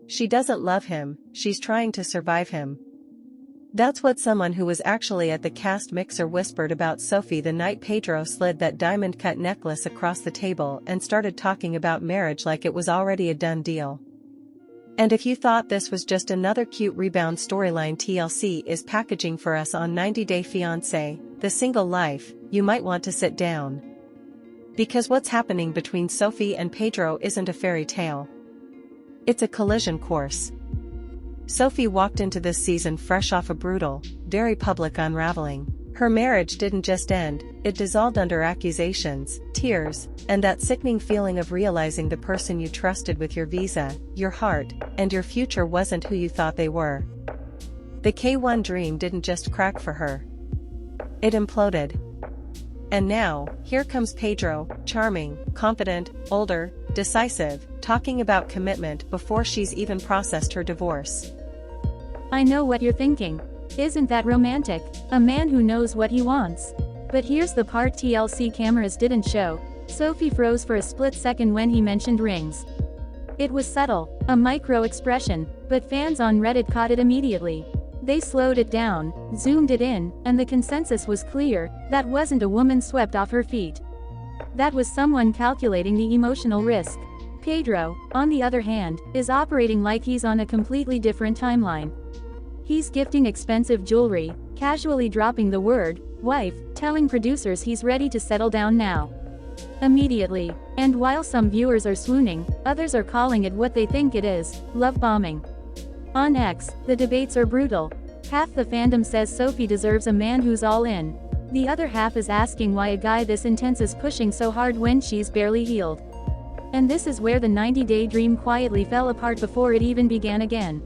She doesn't love him, she's trying to survive him. That's what someone who was actually at the cast mixer whispered about Sophie the night Pedro slid that diamond-cut necklace across the table and started talking about marriage like it was already a done deal. And if you thought this was just another cute rebound storyline TLC is packaging for us on 90 Day Fiancé, The Single Life, you might want to sit down. Because what's happening between Sophie and Pedro isn't a fairy tale. It's a collision course. Sophie walked into this season fresh off a brutal, very public unraveling. Her marriage didn't just end, it dissolved under accusations, tears, and that sickening feeling of realizing the person you trusted with your visa, your heart, and your future wasn't who you thought they were. The K1 dream didn't just crack for her. It imploded. And now, here comes Pedro, charming, confident, older, decisive, talking about commitment before she's even processed her divorce. I know what you're thinking. Isn't that romantic? A man who knows what he wants. But here's the part TLC cameras didn't show. Sophie froze for a split second when he mentioned rings. It was subtle, a micro expression, but fans on Reddit caught it immediately. They slowed it down, zoomed it in, and the consensus was clear, that wasn't a woman swept off her feet. That was someone calculating the emotional risk. Pedro, on the other hand, is operating like he's on a completely different timeline. He's gifting expensive jewelry, casually dropping the word, wife, telling producers he's ready to settle down now. Immediately. And while some viewers are swooning, others are calling it what they think it is, love bombing. On X, the debates are brutal. Half the fandom says Sophie deserves a man who's all in. The other half is asking why a guy this intense is pushing so hard when she's barely healed. And this is where the 90-day dream quietly fell apart before it even began again.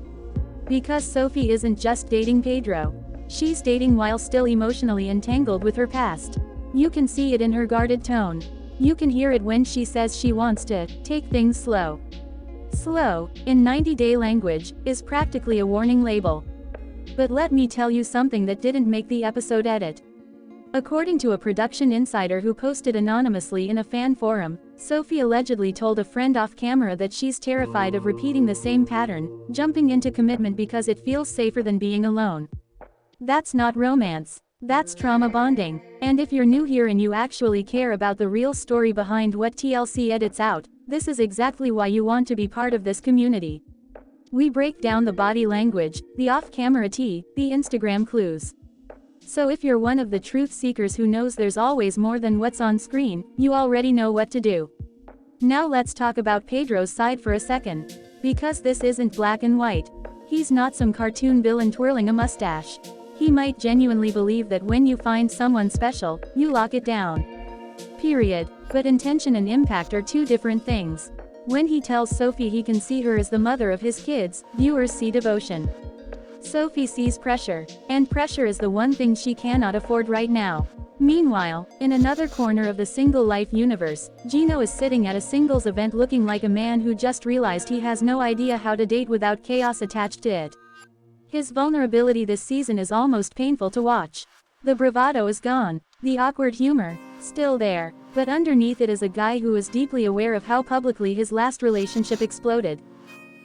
Because Sophie isn't just dating Pedro. She's dating while still emotionally entangled with her past. You can see it in her guarded tone. You can hear it when she says she wants to take things slow. Slow, in 90-day language, is practically a warning label. But let me tell you something that didn't make the episode edit. According to a production insider who posted anonymously in a fan forum, Sophie allegedly told a friend off camera that she's terrified of repeating the same pattern, jumping into commitment because it feels safer than being alone. That's not romance. That's trauma bonding. And if you're new here and you actually care about the real story behind what TLC edits out, this is exactly why you want to be part of this community. We break down the body language, the off-camera tea, the Instagram clues. So if you're one of the truth seekers who knows there's always more than what's on screen, you already know what to do. Now let's talk about Pedro's side for a second. Because this isn't black and white. He's not some cartoon villain twirling a mustache. He might genuinely believe that when you find someone special, you lock it down. Period. But intention and impact are two different things. When he tells Sophie he can see her as the mother of his kids, viewers see devotion. Sophie sees pressure, and pressure is the one thing she cannot afford right now. Meanwhile, in another corner of the single life universe, Gino is sitting at a singles event looking like a man who just realized he has no idea how to date without chaos attached to it. His vulnerability this season is almost painful to watch. The bravado is gone, the awkward humor, still there, but underneath it is a guy who is deeply aware of how publicly his last relationship exploded.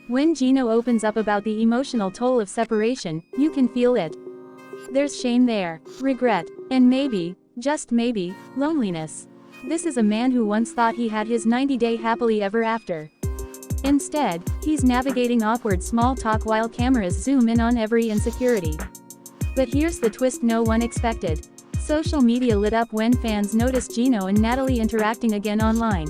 When Gino opens up about the emotional toll of separation, you can feel it. There's shame there, regret, and maybe, just maybe, loneliness. This is a man who once thought he had his 90-day happily ever after. Instead, he's navigating awkward small talk while cameras zoom in on every insecurity. But here's the twist no one expected. Social media lit up when fans noticed Gino and Natalie interacting again online.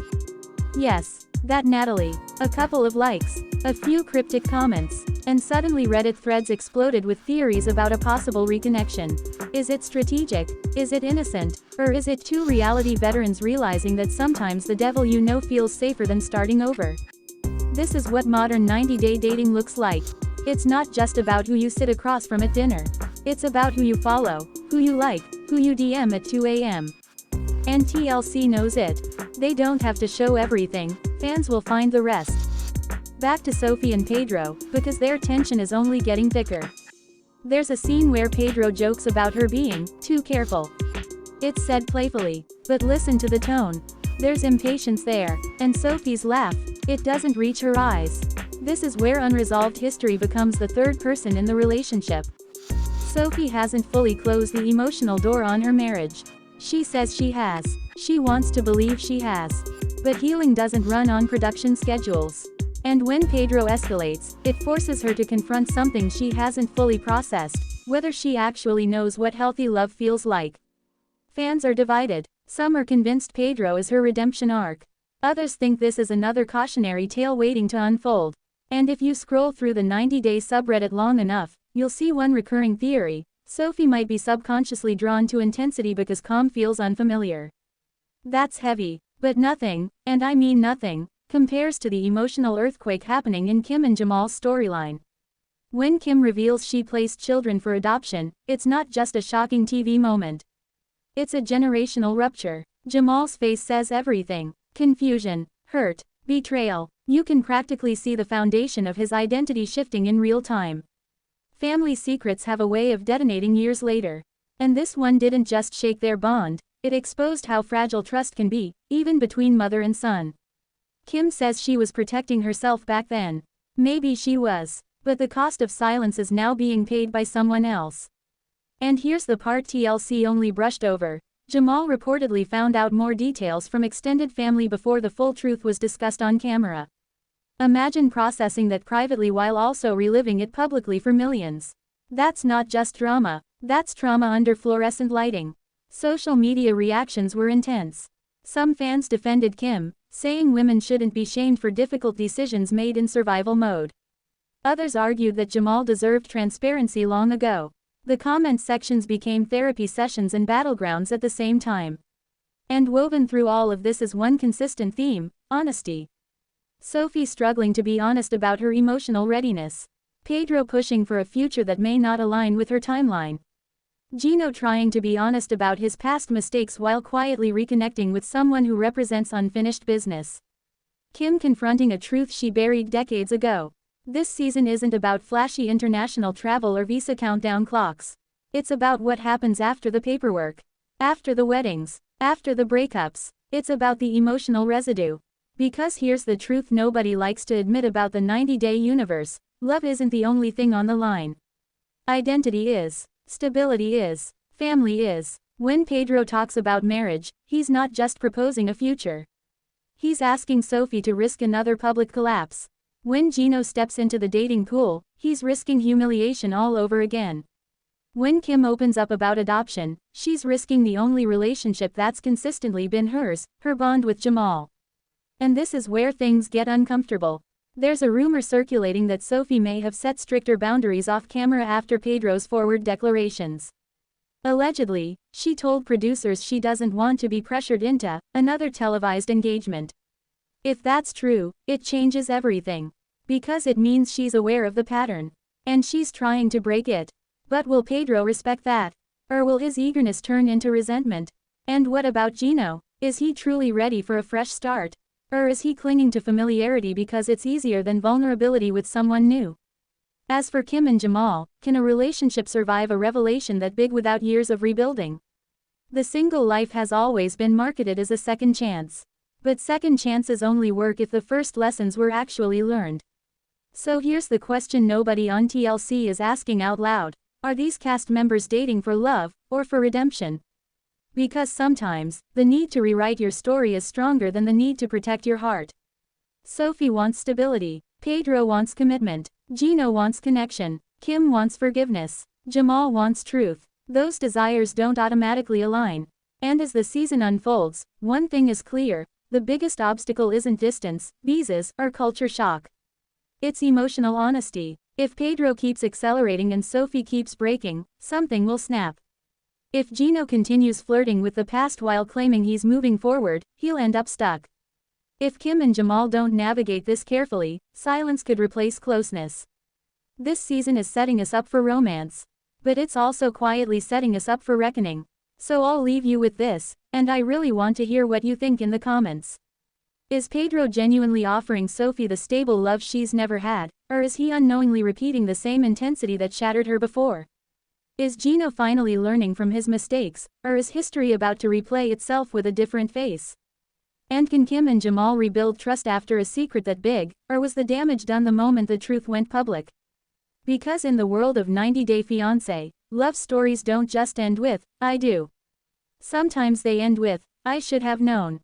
Yes, that Natalie. A couple of likes, a few cryptic comments, and suddenly Reddit threads exploded with theories about a possible reconnection. Is it strategic? Is it innocent? Or is it two reality veterans realizing that sometimes the devil you know feels safer than starting over? This is what modern 90-day dating looks like. It's not just about who you sit across from at dinner. It's about who you follow, who you like, who you DM at 2 a.m. And TLC knows it. They don't have to show everything, fans will find the rest. Back to Sophie and Pedro, because their tension is only getting thicker. There's a scene where Pedro jokes about her being too careful. It's said playfully, but listen to the tone. There's impatience there, and Sophie's laugh, it doesn't reach her eyes. This is where unresolved history becomes the third person in the relationship. Sophie hasn't fully closed the emotional door on her marriage. She says she has. She wants to believe she has. But healing doesn't run on production schedules. And when Pedro escalates, it forces her to confront something she hasn't fully processed, whether she actually knows what healthy love feels like. Fans are divided. Some are convinced Pedro is her redemption arc. Others think this is another cautionary tale waiting to unfold. And if you scroll through the 90-day subreddit long enough, you'll see one recurring theory: Sophie might be subconsciously drawn to intensity because calm feels unfamiliar. That's heavy. But nothing, and I mean nothing, compares to the emotional earthquake happening in Kim and Jamal's storyline. When Kim reveals she placed children for adoption, it's not just a shocking TV moment. It's a generational rupture. Jamal's face says everything: confusion, hurt, betrayal. You can practically see the foundation of his identity shifting in real time. Family secrets have a way of detonating years later. And this one didn't just shake their bond, it exposed how fragile trust can be, even between mother and son. Kim says she was protecting herself back then. Maybe she was. But the cost of silence is now being paid by someone else. And here's the part TLC only brushed over. Jamal reportedly found out more details from extended family before the full truth was discussed on camera. Imagine processing that privately while also reliving it publicly for millions. That's not just drama, that's trauma under fluorescent lighting. Social media reactions were intense. Some fans defended Kim, saying women shouldn't be shamed for difficult decisions made in survival mode. Others argued that Jamal deserved transparency long ago. The comment sections became therapy sessions and battlegrounds at the same time. And woven through all of this is one consistent theme: honesty. Sophie struggling to be honest about her emotional readiness. Pedro pushing for a future that may not align with her timeline. Gino trying to be honest about his past mistakes while quietly reconnecting with someone who represents unfinished business. Kim confronting a truth she buried decades ago. This season isn't about flashy international travel or visa countdown clocks. It's about what happens after the paperwork, after the weddings, after the breakups. It's about the emotional residue. Because here's the truth nobody likes to admit about the 90-day universe: love isn't the only thing on the line. Identity is. Stability is. Family is. When Pedro talks about marriage, he's not just proposing a future. He's asking Sophie to risk another public collapse. When Gino steps into the dating pool, he's risking humiliation all over again. When Kim opens up about adoption, she's risking the only relationship that's consistently been hers, her bond with Jamal. And this is where things get uncomfortable. There's a rumor circulating that Sophie may have set stricter boundaries off camera after Pedro's forward declarations. Allegedly, she told producers she doesn't want to be pressured into another televised engagement. If that's true, it changes everything. Because it means she's aware of the pattern. And she's trying to break it. But will Pedro respect that? Or will his eagerness turn into resentment? And what about Gino? Is he truly ready for a fresh start? Or is he clinging to familiarity because it's easier than vulnerability with someone new? As for Kim and Jamal, can a relationship survive a revelation that big without years of rebuilding? The single life has always been marketed as a second chance. But second chances only work if the first lessons were actually learned. So here's the question nobody on TLC is asking out loud: are these cast members dating for love, or for redemption? Because sometimes, the need to rewrite your story is stronger than the need to protect your heart. Sophie wants stability. Pedro wants commitment. Gino wants connection. Kim wants forgiveness. Jamal wants truth. Those desires don't automatically align. And as the season unfolds, one thing is clear: the biggest obstacle isn't distance, visas, or culture shock. It's emotional honesty. If Pedro keeps accelerating and Sophie keeps breaking, something will snap. If Gino continues flirting with the past while claiming he's moving forward, he'll end up stuck. If Kim and Jamal don't navigate this carefully, silence could replace closeness. This season is setting us up for romance. But it's also quietly setting us up for reckoning. So I'll leave you with this, and I really want to hear what you think in the comments. Is Pedro genuinely offering Sophie the stable love she's never had, or is he unknowingly repeating the same intensity that shattered her before? Is Gino finally learning from his mistakes, or is history about to replay itself with a different face? And can Kim and Jamal rebuild trust after a secret that big, or was the damage done the moment the truth went public? Because in the world of 90 Day Fiancé, love stories don't just end with, "I do." Sometimes they end with, "I should have known."